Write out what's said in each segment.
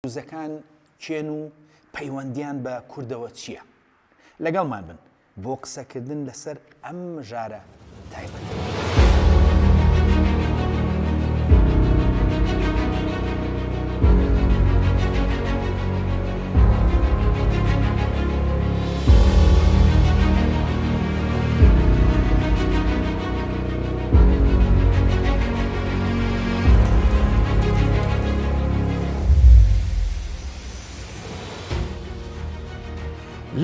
دروزەکان کێن و پەیوەندیان بە کوردەوە چییە؟ لەگەڵمان بن بۆ قسەکردن لەسەر ئەم ژارە تایبەت.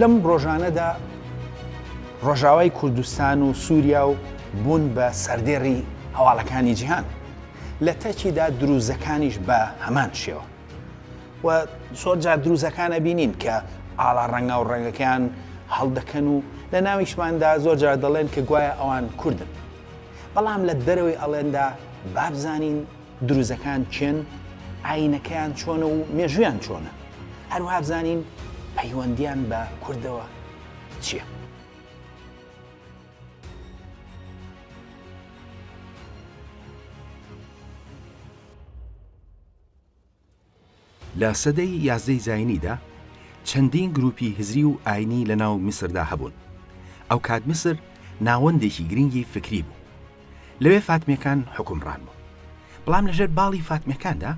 لەم ڕۆژانەدا ڕۆژاوای کوردستان و سووریا و بوون بە سەردێڕی هەواڵەکانی جیهان لە تەکیدا دروزەکانیش بە هەمان شێوە و زۆرجار دروزەکانە بینین کە ئاڵا ڕەنگە و ڕەنگەکەیان هەڵدەکەن و لە ناویشماندا زۆرجار دەڵێن کە گوایە ئەوان کوردن، بەڵام لە دەرەوەی ئەڵێندا بابزانین دروزەکان چێن، ئاینەکەیان چۆنە و مێژویان چۆنە، هەروەها بزانین پەیوەندیان بە کوردەوە چییە؟ لە سەدەی 11 زاینیدا چەندین گروپی هزری و ئاینی لە ناو میسردا هەبوون. ئەو کات میسر ناوەندێکی گرنگی فکری بوو. لەوێ فاتمیەکان حکومڕان بوو. بەڵام لەژێر باڵی فاتمیەکاندا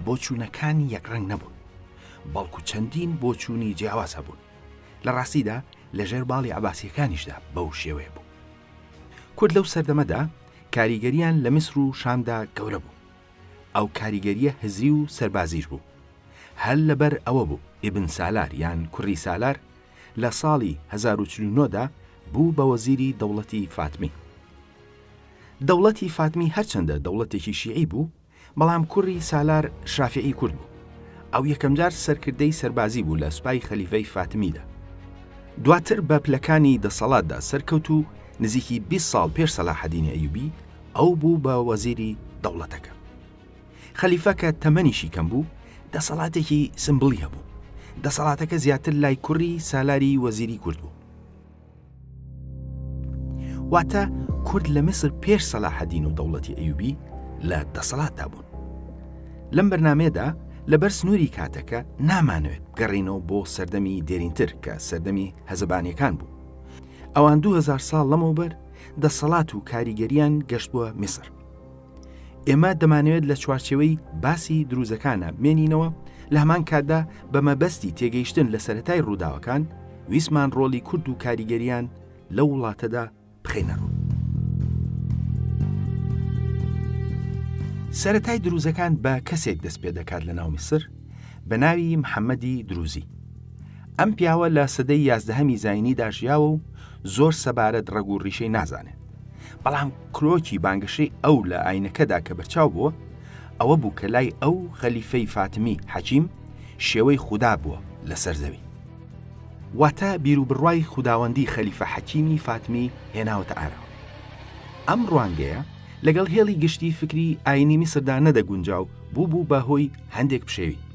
بۆچوونەکانی یەکڕەنگ نەبوون، بەڵکو چەندین بۆچوونی جیاواز هەبوون. لە ڕاستیدا لەژێر باڵی عەباسیەکانیشدا بەو شێوەیە بوو. کورد لەو سەردەمەدا کاریگەریان لە میسر و شامدا گەورە بوو. ئەو کاریگەریە هزری و سەربازیش بوو. هەر لەبەر ئەوە بوو ئیبن سالار یان کوڕی سالار لە ساڵی 1049دا بوو بە وەزیری دەوڵەتی فاتمی. دەوڵەتی فاتمی هەرچەندە دەوڵەتێکی شیعی بوو، بەڵام کوڕی سالار شافعی کورد بوو. ئەو یەکەم جار سەرکردەی سەربازی بوو لە سوپای خەلیفەی فاتمیدا. دواتر بە پلەکانی دەسەڵاتدا سەرکەوت و نزیکی 20 ساڵ پێش سەلاحەدینی ئەیوبی ئەو بوو بە وەزیری دەوڵەتەکە. خەلیفەکە تەمەنیشی کەم بوو، دەسەڵاتێکی سمبڵی هەبوو. دەسەڵاتەکە زیاتر لای کوڕی سالاری وەزیری کورد بوو. واتە کورد لە میسر پێش سەلاحەدین و دەوڵەتی ئەیوبی لە دەسەڵاتدا بوون. لەم بەرنامەیەدا لەبەر سنووری کاتەکە نامانوێت بگەڕینەوە بۆ سەردەمی دێرینتر کە سەردەمی هەزەبانیەکان بوو. ئەوان 2000 ساڵ لەمەوبەر دەسەڵات و کاریگەریان گەشت بووە میسر. ئێمە دەمانەوێت لە چوارچێوەی باسی دروزەکانە بمێنینەوە. لە هەمان کاتدا بە مەبەستی تێگەیشتن لە سەرەتای ڕووداوەکان ویسمان ڕۆڵی کورد و کاریگەریان لە وڵاتەدا بخەینە ڕوو. سەرەتای دروزەکان بە کەسێک دەست پێ دەکات لە ناو میسر بە ناوی محەممەدی دروزی. ئەم پیاوە لە سەدەی 11هەمی زاینیدا ژیاوە و زۆر سەبارەت ڕەگ و ڕیشەی نازانێت. بەڵام کرۆکی بانگەشەی ئەو لە ئاینەکەدا کە بەرچاو بووە ئەوە بوو کە لای ئەو خەلیفەی فاتمی حەکیم شێوەی خودا بووە لەسەر زەوی. واتە بیرروبڕوای خوداوەندی خەلیفە حەکیمی فاتمی هێناوەتە ئارەوە. ئەم ڕوانگەیە لەگەڵ هێڵی گشتی فکری ئاینی میسردا نەدەگونجاو بوو بەهۆی هەندێک پشێوی.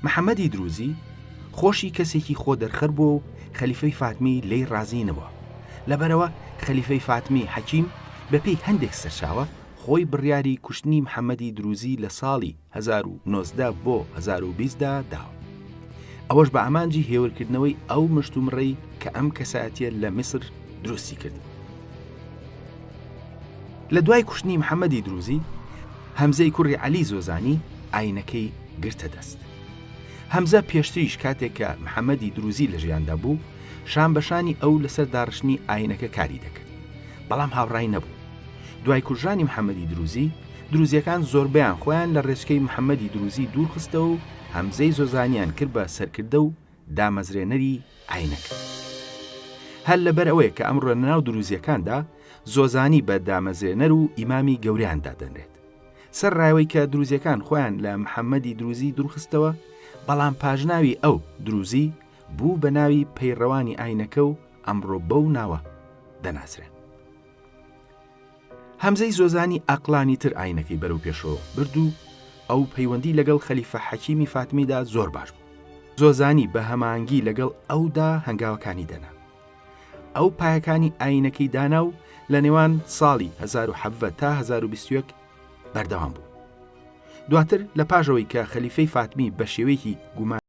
محەممەدی دروزی خۆشی کەسێکی خۆ دەرخەر بووە و خەلیفەی فاتمی لێی ڕازی نەبووە. لەبەرەوە خەلیفەی فاتمی حەکیم بەپێی هەندێک سەرچاوە خۆی بڕیاری کوشتنی محەممەدی دروزی لە ساڵی 1990 بۆ 2020دا داوە. ئەوەش بە ئامانجی هێورکردنەوەی ئەو مشتومڕەی کە ئەم کەسایەتیە لە میسر دروستی کرد. لە دوای کوشتنی محەممەدی دروزی هەمزەی کوڕی عەلی زۆزانی ئاینەکەی گرتە دەست. هەمزە پێشتریش کاتێک کە محەممەدی دروزی لە ژیاندا بوو شان بەشانی ئەو لەسەر داڕشتنی ئاینەکە کاری دەکرد، بەڵام هاوڕای نەبوو. دوای کوژانی محەممەدی دروزی دروزیەکان زۆربیان خۆیان لە ڕێچکەی محەممەدی دروزی دوورخستە و هەمزەی زۆزانیان کرد بە سەرکردە و دامەزرێنەری ئاینەکە. هەر لەبەر ئەوەیە کە ئەمڕۆ لەناو دروزیەکاندا زۆزانی بە دامەزرێنەر و ئیمامی گەوریاندا دەنرێت. سەر ڕایەوەی کە دروزیەکان خۆیان لە محەممەدی دروزی دوورخستەوە، بەڵام پاژناوی ئەو دروزی بوو بە ناوی پەیڕەوانی ئاینەکە و ئەمڕۆ بەو ناوە دەناسرێن. هەمزەی زۆزانی ئەقلانی تر ئاینەکەی بەرەو پێشەوە برد و ئەو پەیوەندی لەگەڵ خەلیفە حەکیمی فاتمیدا زۆر باش بوو. زۆزانی بە هەمانگی لەگەڵ ئەودا هەنگاوەکانی دەنا. ئەو پایەکانی ئاینەکەی دانا و لە نێوان ساڵی 1970 تا 1921 بەردەوام بوو. دواتر لە پاژەوەی کە خەلیفەی فاتمی بە شێوەیەکی گومان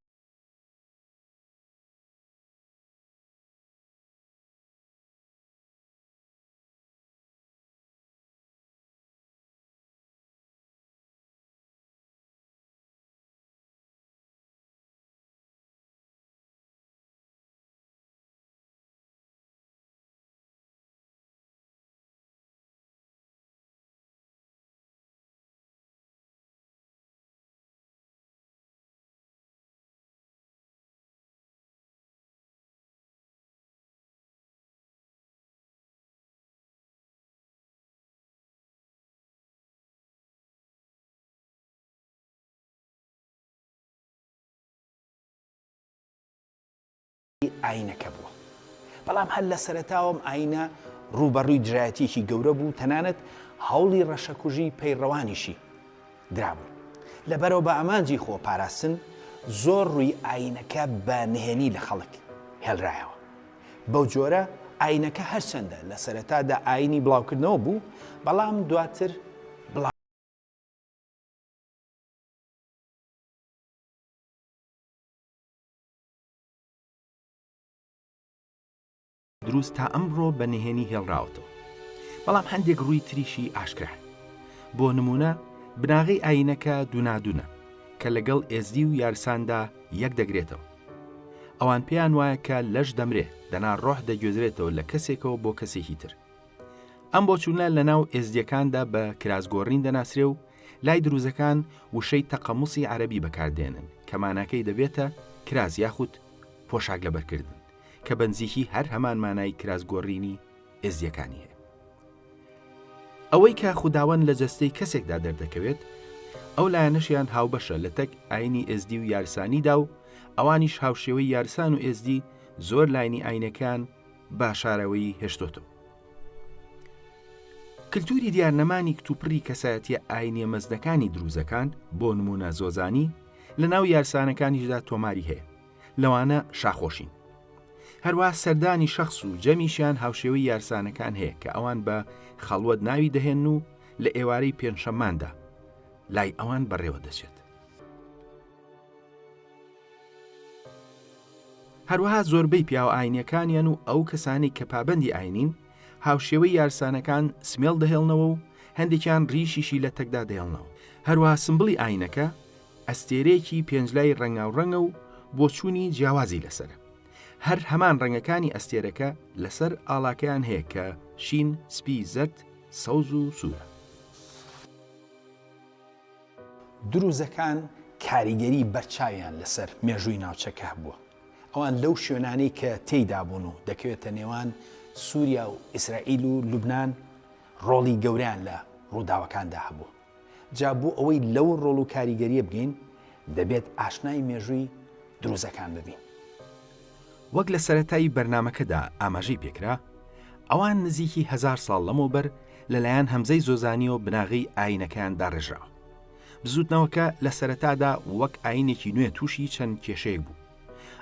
ئاینەکە بووە. بەڵام هەر لە سەرەتاوەم ئاینە ڕوبەڕووی دژایەتیەکی گەورە بوو، تەنانەت هەوڵی ڕەشەکوژی پەیڕەوانیشی درابوو. لەبەرەوە بە ئامانجی خۆپاراستن زۆر ڕووی ئاینەکە بە نهێنی لە خەڵک هێڵرایەوە. بەو جۆرە ئاینەکە هەرچەندە لە سەرەتادا ئاینی بڵاوکردنەوە بوو، بەڵام دواتر دروست تا ئەمڕۆ بە نهێنی هێڵراوەتەوە. بەڵام هەندێک ڕووی تریشی ئاشکرا. بۆ نمونە بناغی ئاینەکە دوونادونە کە لەگەڵ ئێزدی و یارساندا یەک دەگرێتەوە. ئەوان پێیان وایە کە لەش دەمرێ، دەنا ڕۆح دەگوێزرێتەوە لە کەسێکەوە بۆ کەسێکی تر. ئەم بۆچوونە لە ناو ئێزدیەکاندا بە کراسگۆڕین دەناسرێ و لای دروزەکان وشەی تەقەموسی عەرەبی بەکاردێنن کە ماناکەی دەبێتە کراس یاخود پۆشاک لەبەرکردن، کە بەنزیکی هەر هەمان مانای کراسگۆڕینی ئێزدیەکانی هەیە. ئەوەی کە خوداوەند لە جەستەی کەسێکدا دەردەکەوێت، ئەو لایەنەشیان هاوبەشە لە تەک ئاینی ئێزدی و یارسانیدا و ئەوانیش هاوشێوەی یارسان و ئێزدی زۆر لاینی ئاینەکان باشارەوەی هێشتۆتەوە. کللتوری دیارنەمانی کتوپڕی کەسایەتیە ئاینیە مەزنەکانی دروزەکان بۆ نمونە زۆزانی لە ناو یارسانەکانیشدا تۆماری هەیە، لەوانە شاخۆشین. هەروە سەردانی شەخص و جەمیشیان هاوشێوەی یارسانەکان هەیە کە ئەوان بە خەڵوەت ناوی دەهێن و لە ئێوارەی پێنجشەمماندا لای ئەوان بەڕێوە دەچێت. هەروەها زۆربەی پیاوە ئاینیەکانیان و ئەو کەسانی کە پابەندی ئاینین هاوشێوەی یارسانەکان سمێڵ دەهێڵنەوە و هەندێکیان ڕیشیشی لە تەکدا دەهێڵنەوە. هەروەها سمبڵی ئاینەکە ئەستێرەیەکی پێنجلای ڕەنگاوڕەنگە و بۆچوونی جیاوازی لەسرە. هەر هەمان ڕەنگەکانی ئەستێرەکە لەسەر ئاڵاکەیان هەیە کە شین، سپی، زەرد، سەوز و سوورە. دروزەکان کاریگەری بەرچاویان لەسەر مێژووی ناوچەکە بووە. ئەوان لەو شوێنانەی کە تێیدا بوون و دەکەوێتە نێوان سووریا و ئیسرائیل و لوبنان ڕۆڵی گەوریان لە ڕووداوەکاندا هەبوو. جا بوو ئەوەی لەو ڕۆڵ و کاریگەریە بگەین دەبێت ئاشنای مێژووی دروزەکان ببین. وەک لە سەرەتایی بەرنامەکەدا ئاماژەی پێکرا، ئەوان نزیکی 1000 ساڵ لەمەوبەر لەلایەن هەمزەی زۆزانیەوە بناغی ئاینەکان داڕێژراوە. بزوتنەوەکە لە سەرەتادا وەک ئاینێکی نوێ تووشی چەند کێشەیەک بوو.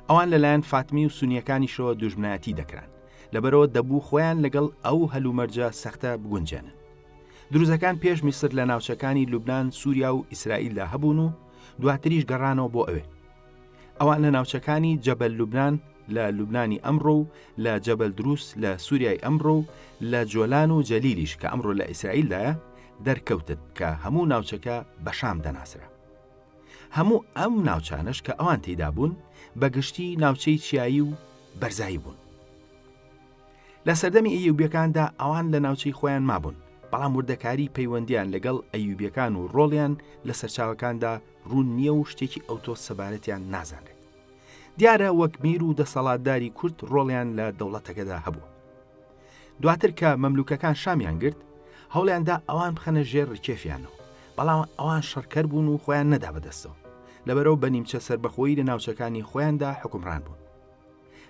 ئەوان لەلایەن فاتمی و سونیەکانیشەوە دوژمنایەتی دەکران، لەبەرەوە دەبوو خۆیان لەگەڵ ئەو هەلومەرجە سەختە بگونجێنن. دروزەکان پێش میسر لە ناوچەکانی لوبنان، سووریا و ئیسرائیلدا هەبوون و دواتریش گەڕانەوە بۆ ئەوێ. ئەوان لە ناوچەکانی جەبەل لوبنان لە لوبنانی ئەمڕۆ و لە جەبەل دروس لە سووریای ئەمڕۆ و لە جۆلان و جەلیلیش کە ئەمڕۆ لە ئیسرائیلدایە دەرکەوتت کە هەموو ناوچەکە بە شام دەناسرا. هەموو ئەم ناوچانش کە ئەوان تێدا بوون بەگشتی ناوچەی چیایی و بەرزایی بوون. لە سەردەمی ئەیوبیەکاندا ئەوان لە ناوچەی خۆیان مابوون، بەڵام وردەکاری پەیوەندیان لەگەڵ ئەیوبیەکان و ڕۆڵیان لە سەرچاوەکاندا ڕوون نییە و شتێکی ئەوتۆ سەبارەتیان نازانرێت. دیارە وەک میر و دەسەڵاتداری کورد ڕۆڵیان لە دەوڵەتەکەدا هەبوو. دواتر کە مەملوکەکان شامیان گرت، هەوڵیاندا ئەوان بخەنە ژێر ڕکێفیانەوە، بەڵام ئەوان شەڕکەر بوون و خۆیان نەدا بەدەستەوە، لەبەرەوە بە نیمچە سەربەخۆیی لە ناوچەکانی خۆیاندا حکومڕان بوون.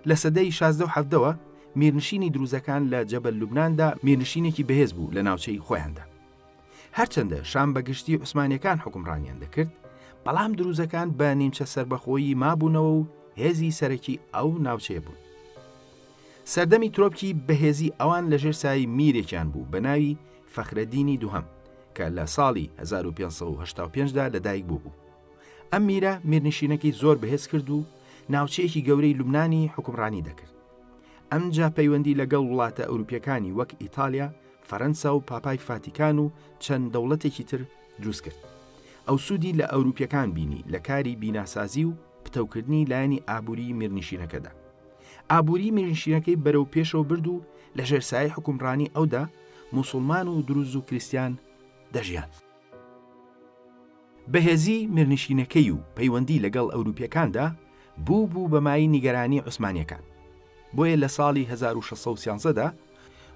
لە سەدەی 16 و 17ەوە میرنشینی دروزەکان لە جەبەل لوبناندا میرنشینێکی بەهێز بوو لە ناوچەی خۆیاندا. هەرچەندە شام بەگشتی عوسمانیەکان حکومڕانیان دەکرد، بەڵام دروزەکان بە نیمچە سەربەخۆیی مابوونەوە و هێزی سەرەکی ئەو ناوچەیە بوون. سەردەمی ترۆپکی بەهێزی ئەوان لەژێر سای میرێکیان بوو بە ناوی فەخرەدینی دووهەم کە لە ساڵی 1585دا لەدایک بوو. ئەم میرە میرنشینەکەی زۆر بەهێز کرد و ناوچەیەکی گەورەی لوبنانی حکومڕانی دەکرد. ئەمجا پەیوەندی لەگەڵ وڵاتە ئەوروپیەکانی وەک ئیتالیا، فەرەنسا و پاپای فاتیکان و چەند دەوڵەتێکی تر دروست کرد. ئەو سوودی لە ئەوروپیەکان بینی لە کاری بیناسازی و پتەوکردنی لایەنی ئابووری میرنشینەکەدا. ئابووری میرنشینەکەی بەرەو پێشەوە برد و لە ژێرسایەی حکومڕانی ئەودا موسڵمان و دروز و کریستیان دەژیان. بەهێزی میرنشینەکەی و پەیوەندی لەگەڵ ئەوروپیەکاندا بوو بەمای نیگەرانی عوسمانیەکان. بۆیە لە ساڵی 1613دا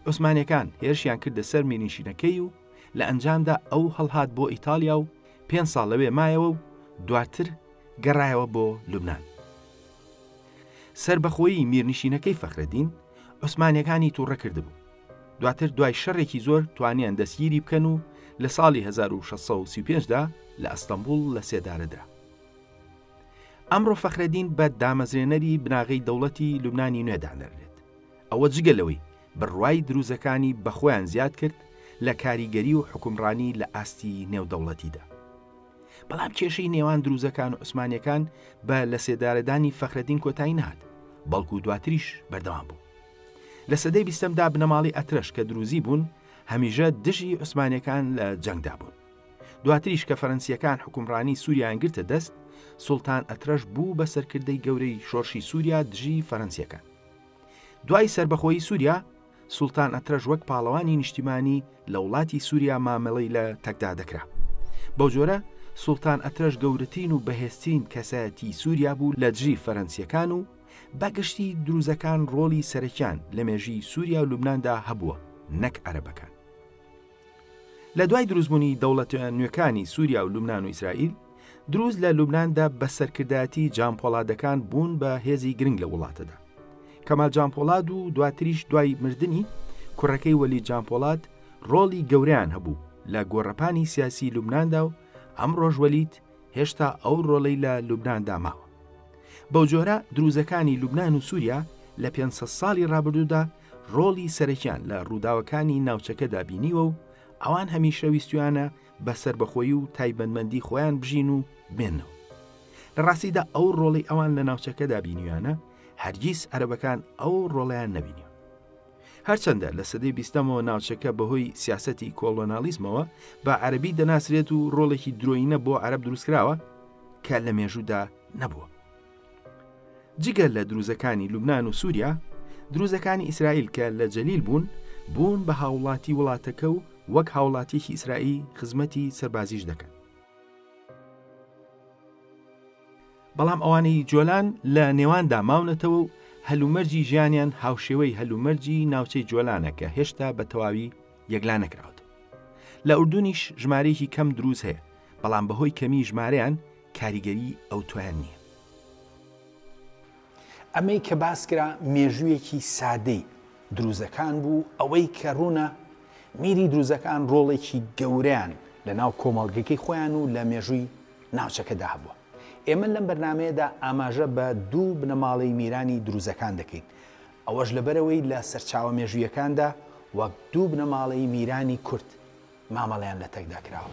عوسمانیەکان هێرشیان کردە سەر میرنشینەکەی و لە ئەنجامدا ئەو هەڵهات بۆ ئیتالیا و 5 ساڵ لەوێ مایەوە و دواتر گەڕایەوە بۆ لوبنان. سربەخۆیی میرنشینەکەی فەخرەدین عوسمانیەکانی تووڕە کردبوو. دواتر دوای شەڕێکی زۆر توانیان دەستگیری بکەن و لە ساڵی 1635دا لە ئەستەمبوڵ لە سێدارەدرا. ئەمڕۆ فەخرەدین بە دامەزرێنەری بناغی دەوڵەتی لوبنانی نوێدانەرێت. ئەوە جگەلەوەی بڕوای دروزەکانی بەخۆیان زیاد کرد لە کاریگەری و حکومڕانی لە ئاستی نێودەوڵەتیدا. بەڵام کێشەی نێوان دروزەکان و عوسمانیەکان بە لە سێدارەدانی فەخرەدین کۆتایی نهات، بەڵکو دواتریش بەردەوام بوو. لە سەدەی 20دا بنەماڵی ئەترەش کە دروزی بوون هەمیژە دژی عوسمانیەکان لە جەنگدا بوون. دواتریش کە فەرەنسیەکان حکومڕانی سووریایان گرتە دەست، سوڵتان ئەترەش بوو بە سەرکردەی گەورەی شۆڕشی سووریا دژی فەرەنسیەکان. دوای سربەخۆیی سووریا، سوڵتان ئەترەش وەک پاڵەوانی نیشتیمانی لە وڵاتی سووریا مامەڵەی لە تەکدا دەکرا. بەو جۆرە سوڵتان ئەترەش گەورەترین و بەهێزترین کەسایەتی سووریا بوو لە دژی فەرەنسیەکان و بەگشتی دروزەکان ڕۆڵی سەرەکیان لە مێژی سووریا و لوبناندا هەبووە، نەک عەرەبەکان. لە دوای دروستبوونی دەوڵەتە نوێکانی سووریا و لوبنان و ئیسرائیل، دروست لە لوبناندا بە سەرکردایەتی جانپۆڵادەکان بوون بە هێزی گرنگ لە وڵاتەدا. کەمال جانپۆڵاد و دواتریش دوای مردنی کوڕەکەی وەلی جانپۆڵاد ڕۆڵی گەورەیان هەبوو لە گۆڕەپانی سیاسی لوبناندا و ئەمڕۆژ وەلیت هێشتا ئەو ڕۆڵەی لە لوبناندا ماوە. بەو جۆرە دروزەکانی لوبنان و سووریا لە 500 ساڵی ڕابردوودا ڕۆڵی سەرەکیان لە ڕووداوەکانی ناوچەکەدا بینیوە و ئەوان هەمیشە ویستویانە بە سربەخۆیی و تایبەتمەندی خۆیان بژین و بێنەوە. لە ڕاستیدا ئەو ڕۆڵی ئەوان لە ناوچەکەدا بینیوانە هەرگیز عەرەبەکان ئەو ڕۆڵیان نەبینیوە. هەرچەندە لە سەدەی 20ەمەوە ناوچەکە بەهۆی سیاسەتی کۆڵۆنالیزمەوە بە عەرەبی دەناسرێت و ڕۆڵێکی درۆینە بۆ عەرەب دروستکراوە کە لە مێژوودا نەبووە. جگەل لە دروزەکانی لوبنان و سووریا، دروزەکانی ئیسرائیل کە لە جەلیل بوون بە هاوڵاتی وڵاتەکە و وەک هاوڵاتیەکی ئیسرائیل خزمەتی سەربازیش دەکەن. بەڵام ئەوانەی جۆلان لە نێواندا ماونەتەوە و هەلومەرجی ژیانیان هاوشێوەی هەلومەرجی ناوچەی جۆلانە کە هێشتا بە تەواوی یەکلا نەکراوە. لە ئوردونیش ژمارەیەکی کەم دروست هەیە، بەڵام بەهۆی کەمی ژمارەیان کاریگەری ئەو تویان نییە. ئەمەی کە باسکرا مێژوویەکی سادەی دروزەکان بوو، ئەوەی کە ڕوونە میری دروزەکان ڕۆڵێکی گەورەیان لە ناو کۆمەڵگەکەی خۆیان و لە مێژووی ناوچەکەدا هەبووە. ئێمە لەم بەرنامەیەدا ئاماژە بە دوو بنەماڵەی میرانی دروزەکان دەکەین، ئەوەش لەبەرەوەی لە سەرچاوە مێژوویەکاندا وەک دوو بنەماڵەی میرانی کورد مامەڵەیان لە تەکدا کراوە.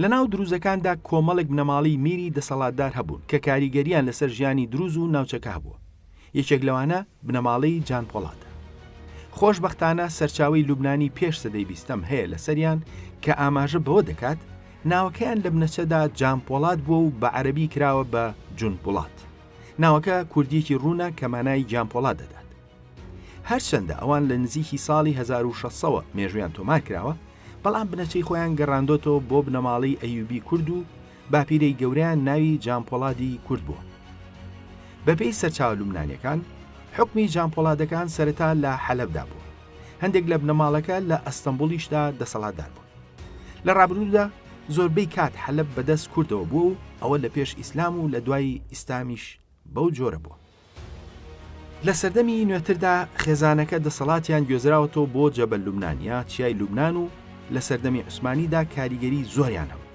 لە ناو دروزەکاندا کۆمەڵێک بنەماڵی میری دەسەڵاتدار هەبوون کە کاریگەریان لەسەر ژیانی دروز و ناوچەکە هەبووە. یەکێک لەوانە بنەماڵەی جانپۆڵادە. خۆشبەختانە سەرچاوی لوبنانی پێش سەدەی 20ەم هەیە لەسەریان کە ئاماژە بەوە دەکات ناوەکەیان لە بنەچەدا جانپۆڵاد بووە و بە عەرەبی کراوە بە جونپۆڵاد. ناوەکە کوردیەکی ڕوونە کە مانای جانپۆڵاد دەدات. هەرچەندە ئەوان لە نزیکی ساڵی 1600ەوە مێژویان تۆمار کراوە، بەڵام بنەچەی خۆیان گەڕاندۆتەوە بۆ بنەماڵی ئەیوبی کورد و باپیرەی گەورەیان ناوی جانپۆڵادی کورد بووە. بەپێی سەرچاوە لوبنانیەکان، حکمی جانپۆڵادەکان سەرەتا لە حەلەبدا بوو. هەندێک لە بنەماڵەکە لە ئەستەمبوڵیشدا دەسەڵاتدار بوون. لە ڕابردوودا زۆربەی کات حەلەب بەدەست کوردەوە بوو و ئەوە لە پێش ئیسلام و لە دوای ئیسلامیش بەو جۆرە بووە. لە سەردەمی نوێتردا خێزانەکە دەسەڵاتیان گوێزراوەتەوە بۆ جەبەل لوبنان یا چیای لوبنان و لە سەردەمی عوسمانیدا کاریگەری زۆریان هەبوو.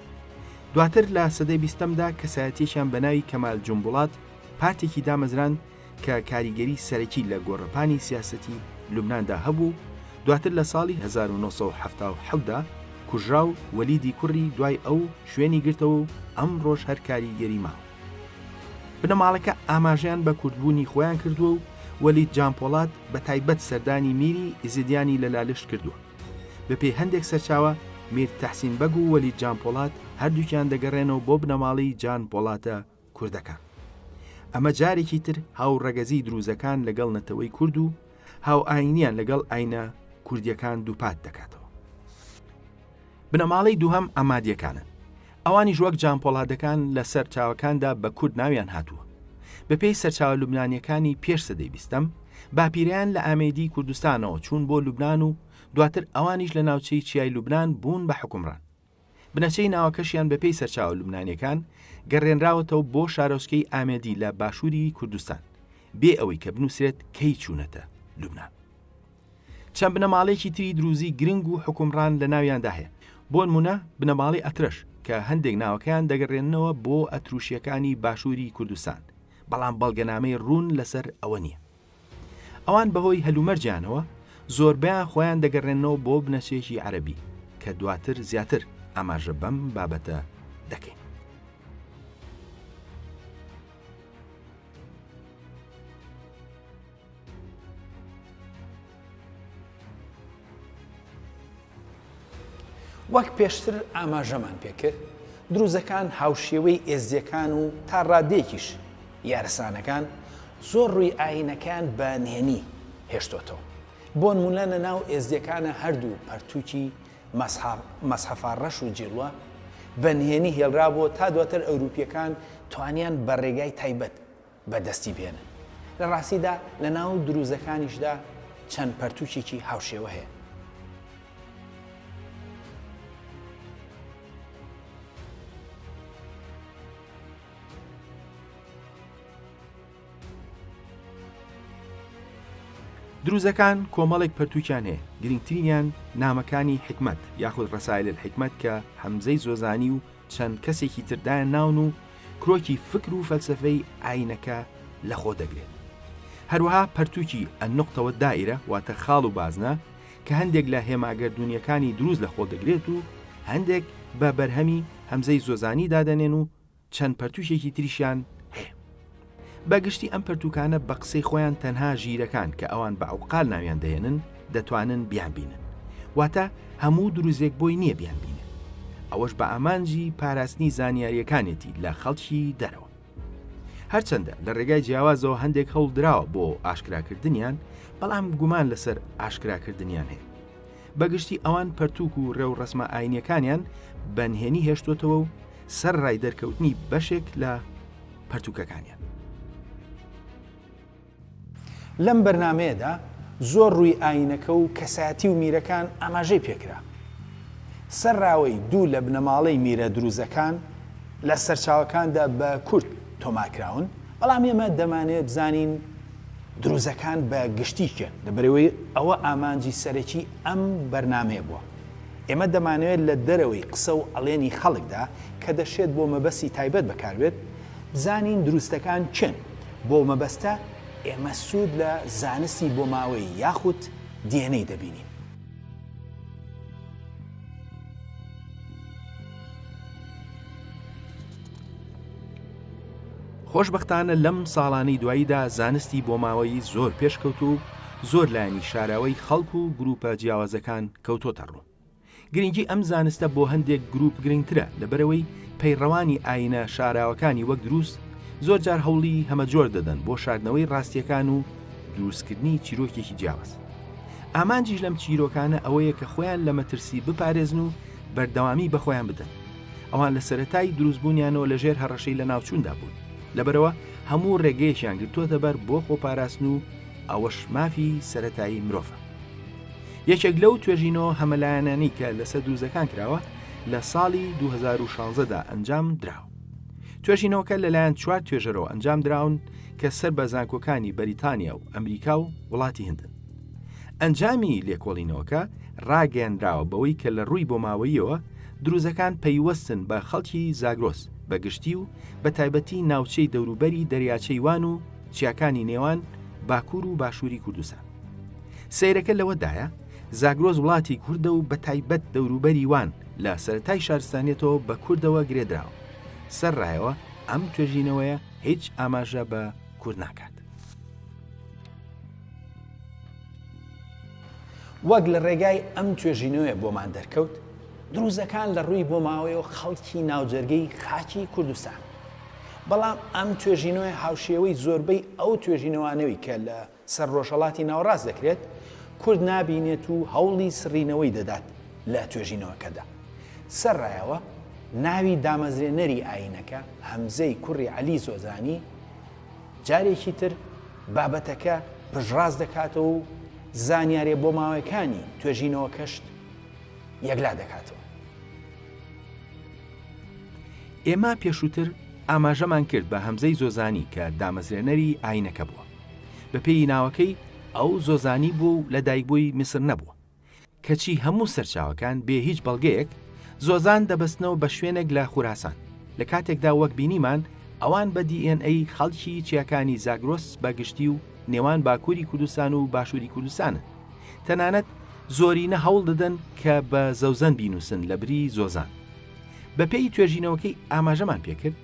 دواتر لە سەدەی 20دا کەسایەتیشیان بە ناوی کەمال جومبوڵات پارتێکی دامەزران کە کاریگەری سەرەکی لە گۆڕەپانی سیاسەتی لوبناندا هەبوو. دواتر لە ساڵی 1970دا کوژرا و وەلیدی کوڕی دوای ئەو شوێنی گرتەوە و ئەم ڕۆژ هەر کاریگەری ماوە. بنەماڵەکە ئاماژیان بە کوردبوونی خۆیان کردووە و وەلید جانپۆڵات بە تایبەت سەردانی میری ئیزیدیانی لە لالشت کردووە. بەپێی هەندێک سەرچاوە میر تەحسین بەگ و وەلید جانپۆڵات هەردووکیان دەگەڕێنەوە بۆ بنەماڵی جانپۆڵاتە کوردەکان. ئەمە جارێکی تر هاوڕەگەزی دروزەکان لەگەڵ نەتەوەی کورد و هاو ئاینیان لەگەڵ ئاینە کوردیەکان دووپات دەکاتەوە. بنەماڵەی دووهەم ئامادیەکانن. ئەوانی ژوەک جانپۆڵاتەکان لە سەرچاوەکاندا بە کورد ناویان هاتووە. بەپێی سەرچاوە لوبنانیەکانی پێش سەدەی 20م باپیرەیان لە ئامێدی کوردستانەوە چوون بۆ لوبنان و دواتر ئەوانیش لە ناوچەی چیای لوبنان بوون بە حکومڕان. بنەچەی ناوەکەشیان بەپێی سەرچاوە لوبنانیەکان گەڕێنراوەتەوە بۆ شارۆچکەی ئامێدی لە باشووری کوردستان بێ ئەوەی کە بنووسرێت کەی چوونەتە لوبنان. چەند بنەماڵێکی تری دروزی گرنگ و حکومڕان لە ناویاندا هەیە. بۆ نمونە بنەماڵی ئەترش کە هەندێک ناوەکەیان دەگەڕێنەوە بۆ ئەتروشیەکانی باشووری کوردستان، بەڵام بەڵگەنامەی ڕوون لەسەر ئەوە نییە. ئەوان بەهۆی هەلومەرجیانەوە زۆربیان خۆیان دەگەڕێنەوە بۆ بنەچێکی عەرەبی کە دواتر زیاتر ئاماژە بەم بابەتە دەکەین. وەک پێشتر ئاماژەمان پێکرد، دروزەکان هاوشێوەی ئێزیەکان و تا ڕادێکیش یارسانەکان زۆر ڕووی ئاینەکان بە نهێنی هێشتۆتەوە. بۆ نمونە لە ناو ئێزیەکانە هەردوو پەرتووکی مەسحەفا ڕەش و جیڵوە بە نهێنی هێڵرابووە تا دواتر ئەوروپیەکان توانیان بە ڕێگای تایبەت بەدەستی بێنن. لە ڕاستیدا لە ناو دروزەکانیشدا چەند پەرتووکێکی هاوشێوە هەیە. دروزەکان کۆمەڵێک پەرتووکیان هەیە. گرنگترینیان نامەکانی حکمت یاخود ڕەسایل الحکمت کە هەمزەی زۆزانی و چەند کەسێکی تردایان ناون و کرۆکی فکر و فەلسفەی ئاینەکە لە خۆ دەگرێت. هەروەها پەرتووکی النقطەوە دائیرە واتە خاڵ و بازنە کە هەندێک لە هێماگەردونیەکانی دروست لە خۆ دەگرێت و هەندێک بە بەرهەمی هەمزەی زۆزانی دادەنێن و چەند پەرتووشێکی تریشیان هەیە. بەگشتی ئەم پەرتووکانە بە قسەی خۆیان تەنها ژیرەکان کە ئەوان بە عوقال ناویان دەهێنن دەتوانن بیان بینن، واتە هەموو دروزێک بۆی نییە بیان بینن. ئەوەش بە ئامانجی پاراستنی زانیاریەکانێتی لە خەڵکی دەرەوە. هەرچەندە لە ڕێگای جیاوازەوە هەندێک هەوڵ دراوە بۆ ئاشکراکردنیان، بەڵام گومان لەسەر ئاشکراکردنیان هەیە. بەگشتی ئەوان پەرتووک و ڕێو ڕەسمە ئاینیەکانیان بەنهێنی هێشتوتەوە و سەر ڕای دەرکەوتنی بەشێک لە پەرتووکەکانیان. لەم بەرنامەیەدا زۆر ڕووی ئاینەکە و کەسایەتی و میرەکان ئاماژەی پێکرا. سەرراوەی دوو لە بنەماڵەی میرە دروزەکان لە سەرچاوەکاندا بە کورد تۆمارکراون، بەڵام ئێمە دەمانێت بزانین دروزەکان بە گشتیکە لەبەرەوەی ئەوە ئامانجی سەرەکی ئەم بەرنامەیە بووە. ئێمە دەمانەوێت لە دەرەوەی قسە و ئەڵێنی خەڵکدا کە دەشێت بۆ مەبەستی تایبەت بەکاربێت بزانین دروستەکان چن. بۆ مەبەستە ئێمە سوود لە زانستی بۆ ماوەی یاخود دیێنەی دەبینین. خۆشبەختانە لەم ساڵانەی دواییدا زانستی بۆ ماوەی زۆر پێشکەوت و زۆر لایەنی شاراوەی خەڵک و گروپە جیاوازەکان کەوتۆتە ڕوو. گرنگی ئەم زانستە بۆ هەندێک گروپ گرنگترە لەبەرەوەی پەیڕەوانی ئاینە شاراوەکانی وەک دروست زۆر جار هەوڵی هەمەجۆر دەدەن بۆ شاردنەوەی ڕاستیەکان و دروستکردنی چیرۆکێکی جیاواز. ئامانجیش لەم چیرۆکانە ئەوەیە کە خۆیان لە مەترسی بپارێزن و بەردەوامی بە خۆیان بدەن. ئەوان لە سەرەتای دروستبوونیانەوە لەژێر هەڕەشەی لە ناوچووندا بوون. لەبەرەوە هەموو ڕێگەیەکیان گرتووەتە بەر بۆ خۆپاراستن و ئەوەش مافی سەرەتایی مرۆڤە. یەکێک لەو توێژینەوە هەمەلایەنانی کە لەسەر دروزەکان کراوە لە ساڵی 2016دا ئەنجام دراوە. توێژینەوەکە لەلایەن 4 توێژەرەوە ئەنجام دراون کە سەر بە زانکۆکانی بەریتانیا و ئەمریکا و وڵاتی هەندن. ئەنجامی لێکۆڵینەوەکە ڕاگەیاندراوە بەوەی کە لە ڕووی بۆ ماوەیەوە دروزەکان پەیوەستن بە خەڵکی زاگرۆس بەگشتی و بە تایبەتی ناوچەی دەوروبەری دەریاچەی وان و چیاکانی نێوان باکوور و باشووری کوردستان. سەیرەکە لەوەدایە زاگرۆس وڵاتی کوردە و بە تایبەت دەوروبەری وان لە سەرەتای شارستانێتەوە بە کوردەوە گرێدراوە. سەرڕایەوە ئەم توێژینەوەیە هیچ ئاماژە بە کورد ناکات. وەک لە ڕێگای ئەم توێژینەوەیە بۆمان دەرکەوت، دروزەکان لە ڕووی بۆ ماوەیەوە خەڵکی ناوجەرگەی خاکی کوردستان. بەڵام ئەم توێژینەوەی هاوشێوەی زۆربەی ئەو توێژینەوانەوەی کە لە سەر ڕۆژهەڵاتی ناوەڕاست دەکرێت، کورد نابینێت و هەوڵی سڕینەوەی دەدات لە توێژینەوەکەدا. سەرڕایەوە ناوی دامەزرێنەری ئاینەکە هەمزەی کوڕی عەلی زۆزانی جارێکی تر بابەتەکە پژڕاست دەکاتەوە و زانیارێ بۆ ماوەکانی توێژینەوە کەشت یەکلا دەکاتەوە. ئێمە پێشووتر ئاماژەمان کرد بە هەمزەی زۆزانی کە دامەزرێنەری ئاینەکە بووە. بە پێی ناوەکەی ئەو زۆزانی بوو و لە دایکبووی میسر نەبووە. کەچی هەموو سەرچاوەکان بێ هیچ بەڵگەیەک زۆزان دەبەستنەوە بە شوێنێک لە خوراسان. لە کاتێکدا وەک بینیمان ئەوان بە DNA خەڵکی چیاکانی زاگرۆس بەگشتی و نێوان باکووری کوردستان و باشووری کوردستانن. تەنانەت زۆرینە هەوڵ دەدەن کە بە زەوزەن بینوسن لە بری زۆزان. بە پێی توێژینەوەکەی ئاماژەمان پێکرد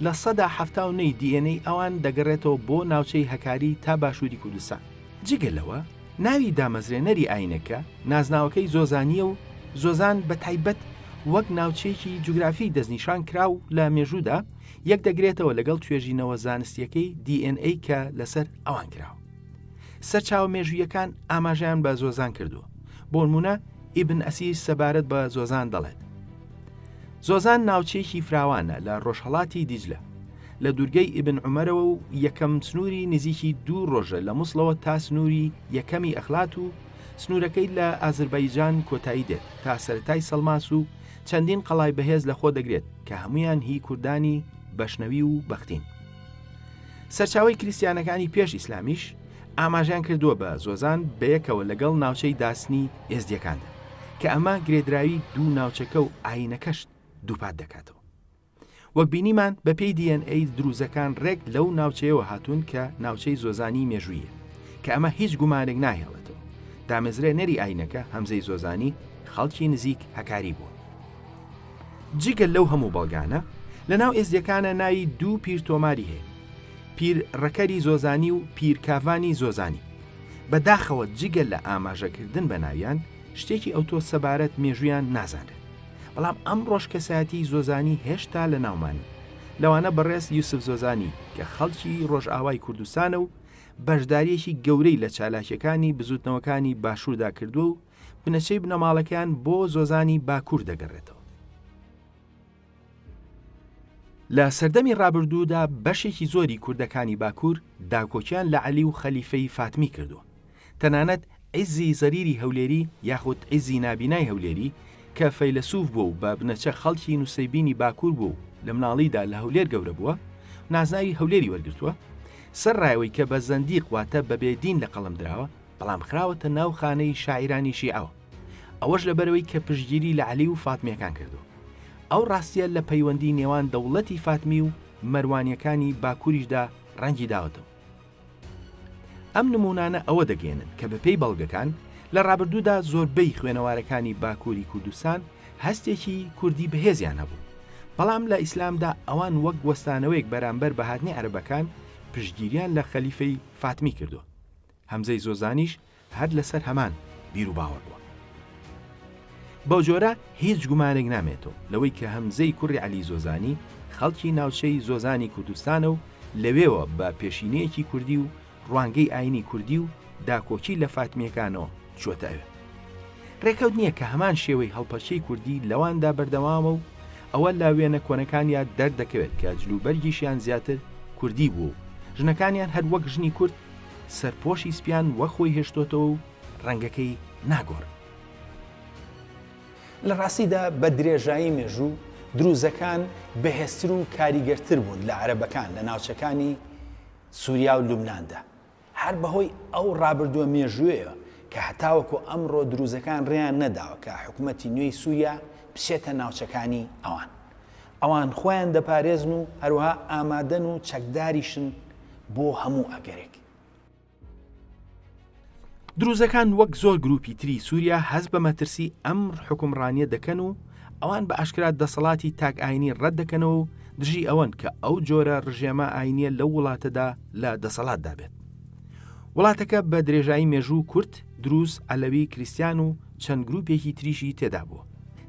لە ١٧٩ DNA ئەوان دەگەڕێتەوە بۆ ناوچەی هەکاری تا باشووری کوردستان. جگەلەوە ناوی دامەزرێنەری ئاینەکە نازناوەکەی زۆزانیە و زۆزان بە تایبەت وەک ناوچەیەکی جوگرافی دەستنیشان کرا و لە مێژوودا یەک دەگرێتەوە لەگەڵ توێژینەوە زانستیەکەی DNA کە لەسەر ئەوان کراوە. سەرچاوە مێژوویەکان ئاماژیان بە زۆزان کردووە. بۆ نمونە ئیبن ئەسیر سەبارەت بە زۆزان دەڵێت. زۆزان ناوچەیەکی فراوانە لە ڕۆژهەڵاتی دیجلە. لە دوورگەی ئیبن عومەرەوە و یەکەم سنووری نزیکی 2 ڕۆژە لە مووسڵەوە تا سنووری یەکەمی ئەخلات و سنوورەکەی لە ئازربایجان کۆتایی دێت تا سەرەتای سەلماس و چەندین قەڵای بەهێز لە خۆ دەگرێت کە هەمویان هی کوردانی بەشنەوی و بەختین. سەرچاوی کریسیانەکانی پێش ئیسلامیش ئاماژیان کردووە بە زۆزان بەیەکەوە لەگەڵ ناوچەی داسنی ئێزدیەکاندا کە ئەمە گرێدراوی دوو ناوچەکە و ئاینەکەش دووپات دەکاتەوە. وەک بینیمان بە پێی DNA دروزەکان ڕێک لەو ناوچەیەوە هاتوون کە ناوچەی زۆزانی مێژوویە کە ئەمە هیچ گومانێک ناهێڵێتەوە. دامەزرێنەری ئاینەکە هەمزەی زۆزانی خەڵکی نزیک هەکاری بووە. جگەل لەو هەموو بەڵگانە لە ناو ئێزدیەکانە ناوی دوو پیر تۆماری هەیە، پیر ڕەکەری زۆزانی و پیر کاڤانی زۆزانی. بەداخەوە جگەل لە ئاماژەکردن بە ناویان شتێکی ئەوتۆ سەبارەت مێژویان نازانێت. بەڵام ئەم ڕۆژکەسایەتی زۆزانی هێشتا لە ناومانن. لەوانە بەڕێز یوسف زۆزانی کە خەڵکی ڕۆژئاوای کوردستانە و بەشداریەکی گەورەی لە چالاکیەکانی بزوتنەوەکانی باشووردا کردووە و بنەچەی بنەماڵەکان بۆ زۆزانی باکوور دەگەڕێتەوە. لە سەردەمی ڕابردوودا بەشێکی زۆری کوردەکانی باکوور داکۆکیان لە عەلی و خەلیفەی فاتمی کردووە. تەنانەت عیزی زەریری هەولێری یاخود عیزی نابینای هەولێری کە فەیلسوف بوو و بە بنەچە خەڵکی نووسەیبینی باکوور بوو لە مناڵیدا لە هەولێر گەورە بووە، نازناوی هەولێری وەرگرتووە. سەرڕایەوەی کە بە زەندیق واتە بە بێدین لە قەڵم دراوە، بەڵام خراوەتە ناو خانەی شاعیرانی شیعەوە. ئەوەش لەبەرەوەی کە پشتگیری لە عەلی و فاتمیەکان کردووە. ئەو ڕاستیە لە پەیوەندی نێوان دەوڵەتی فاتمی و مەروانیەکانی باکووریشدا ڕەنگی داوەتەوە. ئەم نمونانە ئەوە دەگەێنن کە بەپێی بەڵگەکان لە ڕابردوودا زۆربەی خوێنەوارەکانی باکووری کوردستان هەستێکی کوردی بەهێزیان هەبوو. بەڵام لە ئیسلامدا ئەوان وەک وەستانەوەیەک بەرامبەر بە هاتنی عەرەبەکان پشتگیریان لە خەلیفەی فاتمی کردووە. هەمزەی زۆزانیش هەر لەسەر هەمان بیر و باوەڕ بووە. بەو جۆرە هیچ گومانێک نامێتەوە لەوەی کە هەمزەی کوڕی عەلی زۆزانی خەڵکی ناوچەی زۆزانی کوردستانە و لەوێوە بە پێشینەیەکی کوردی و ڕوانگەی ئاینی کوردی و داکۆکی لە فاتمیەکانەوە چۆتە ئەوێ. ڕێکەوت نییە کە هەمان شێوەی هەڵپەچەی کوردی لەواندا بەردەوامە و ئەوە لا وێنە کۆنەکانیان دەردەکەوێت کە جلوبەرگیشیان زیاتر کوردی بوو و ژنەکانیان هەر وەک ژنی کورد سەرپۆشی سپیان وەخۆی هێشتۆتەوە و ڕەنگەکەی ناگۆڕ. لە ڕاستیدا بە درێژایی مێژوو دروزەکان بەهێزتر و کاریگەرتر بوون لە عەرەبەکان لە ناوچەکانی سووریا و لوبناندا. هەر بەهۆی ئەو ڕابردووە مێژوویەوە کە هەتاوەکو ئەمڕۆ دروزەکان ڕێیان نەداوە کە حکوومەتی نوێی سووریا بچێتە ناوچەکانی ئەوان خۆیان دەپارێزن و هەروەها ئامادەن و چەکداریشن بۆ هەموو ئەگەرێک. دروزەکان وەک زۆر گروپی تری سووریا هەست بە مەترسی ئەم حکومڕانیە دەکەن و ئەوان بە ئاشکرا دەسەڵاتی تاک ئاینی ڕەت دەکەنەوە و دژی ئەوەن کە ئەو جۆرە ڕژێمە ئاینیە لەو وڵاتەدا لە دەسەڵاتدا بێت. وڵاتەکە بە درێژایی مێژوو کورد، دروز، ئەلەوی، کریستیان و چەند گروپێکی تریشی تێدا بووە.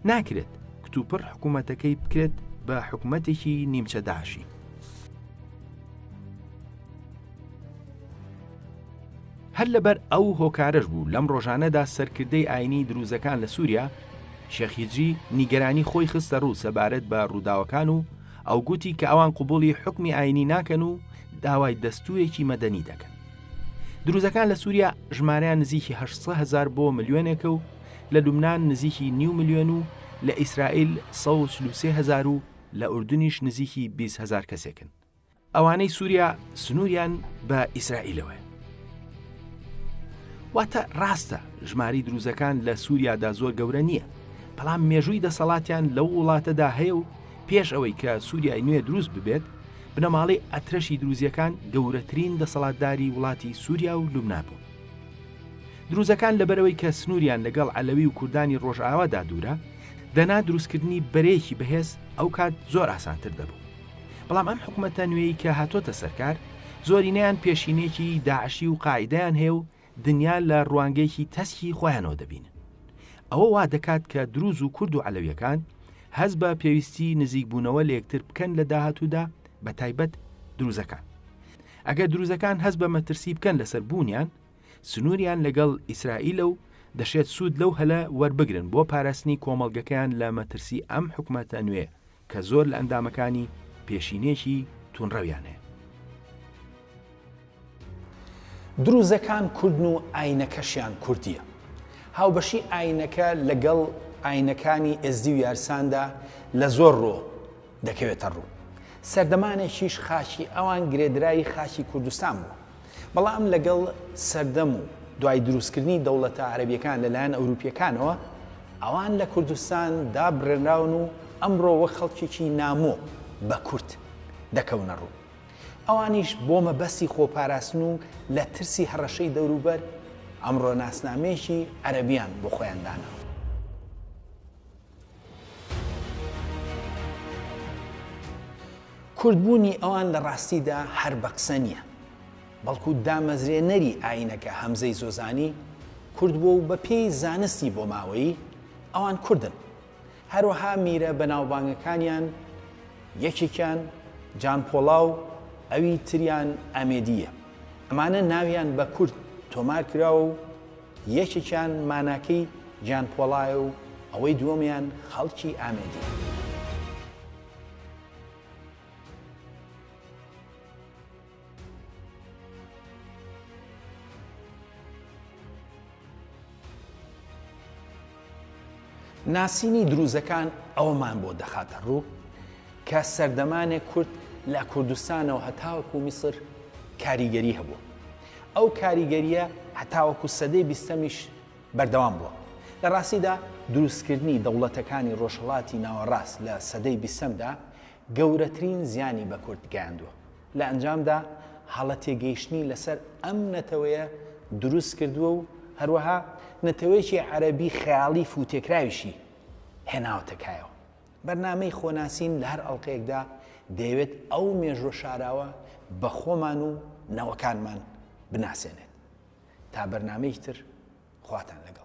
ناکرێت کتوپڕ حکوومەتەکەی بکرێت بە حکوومەتێکی نیمچە داعشی. هەر لەبەر ئەو هۆکارەش بوو لەم ڕۆژانەدا سەرکردەی ئاینی دروزەکان لە سووریا شێخیجی نیگەرانی خۆی خستە ڕوو سەبارەت بە ڕووداوەکان و ئەو گوتی کە ئەوان قبوڵی حکمی ئاینی ناکەن و داوای دەستورێکی مەدەنی دەکەن. دروزەکان لە سووریا ژمارەیان نزیکی 800,000 بۆ ملیۆنێکە و لە لوبنان نزیکی 9 ملیۆن و لە ئیسرائیل 143,000 و لە ئوردنیش نزیکی 20,000 کەسێکن. ئەوانەی سووریا سنووریان بە ئیسرائیلەوە. واتە ڕاستە ژماری دروزەکان لە سووریادا زۆر گەورە نییە، بەڵام مێژووی دەسەڵاتیان لەو وڵاتەدا هەیە و پێش ئەوەی کە سووریای نوێ دروست ببێت بنەماڵەی ئەترەشی دروزیەکان گەورەترین دەسەڵاتداری وڵاتی سووریا و لوبنان بوو. دروزەکان لەبەرەوەی کە سنووریان لەگەڵ ئەلەوی و کوردانی ڕۆژئاوادا دوورە دەنا دروستکردنی بەرەیەکی بەهێز ئەو کات زۆر ئاسانتر دەبوو. بەڵام ئەم حکوومەتە نوێی کە هاتۆتە سەرکار زۆرینەیان پێشینێکی داعشی و قاعیدەیان هەیە و دنیا لە ڕوانگەیەکی تەسکی خۆیانەوە دەبینن. ئەوە وا دەکات کە دروز و کورد و عەلەویەکان هەست بە پێویستی نزیکبوونەوە لە یەکتر بکەن لە داهاتوودا بە تایبەت دروزەکان. ئەگەر دروزەکان هەست بە مەترسی بکەن لەسەر بوونیان، سنووریان لەگەڵ ئیسرائیلە و دەشێت سوود لەو هەلە وەربگرن بۆ پاراستنی کۆمەڵگەکەیان لە مەترسی ئەم حکوومەتە نوێ کە زۆر لە ئەندامەکانی پێشینێکی تونڕەویانەیە. دروزەکان کوردن و ئاینەکەشیان کوردیە. هاوبەشی ئاینەکە لەگەڵ ئاینەکانی ئێزدی و یارساندا لە زۆر ڕۆ دەکەوێتە ڕوو. سەردەمانێکیش خاچی ئەوان گرێدرایی خاچی کوردستان بوو. بەڵام لەگەڵ سەردەم و دوای دروستکردنی دەوڵەتە عەرەبیەکان لەلایەن ئەوروپیەکانەوە ئەوان لە کوردستان دابڕێنراون و ئەمڕۆ وەک خەڵکێکی نامۆ بە کورد دەکەونە ڕوو. ئەوانیش بۆ مەبەستی خۆپاراستن و لە ترسی هەڕەشەی دەوروبەر ئەمڕۆ ناسنامەیەکی عەرەبیان بۆ خۆیان داناوە. کوردبوونی ئەوان لە ڕاستیدا هەر بە قسە نییە، بەڵکو دامەزرێنەری ئاینەکە هەمزەی زۆزانی کورد بوو و بە پێی زانستی بۆ ماوەیی ئەوان کوردن. هەروەها میرە بەناوبانگەکانیان یەکێکیان جانپۆڵا و ئەوی تریان ئامێدیە. ئەمانە ناویان بە کورد تۆمار کراوە و یەکێکیان ماناکەی جانپۆڵایە و ئەوەی دووەمیان خەڵکی ئامێدیە. ناسینی دروزەکان ئەوەمان بۆ دەخاتە ڕوو کە سەردەمانێک کورد لە کوردستانەوە هەتاوەکو میسر کاریگەری هەبوو. ئەو کاریگەریە هەتاوەکو سەدەی 20میش بەردەوام بووە. لە ڕاستیدا دروستکردنی دەوڵەتەکانی ڕۆژهەڵاتی ناوەڕاست لە سەدەی 20دا گەورەترین زیانی بە کورد گەیاندووە. لە ئەنجامدا هەڵە تێگەیشتنی لەسەر ئەم نەتەوەیە دروست کردووە و هەروەها نەتەوەیەکی عەرەبی خەیاڵی فوتێکراویشی هێناوەتەکایەوە. بەرنامەی خۆناسین لە هەر ئەڵقەیەکدا دەیەوێت ئەو مێژوە شاراوە بە خۆمان و نەوەکانمان بناسێنێت. تا بەرنامەیەکی تر خواتان لەگەڵ.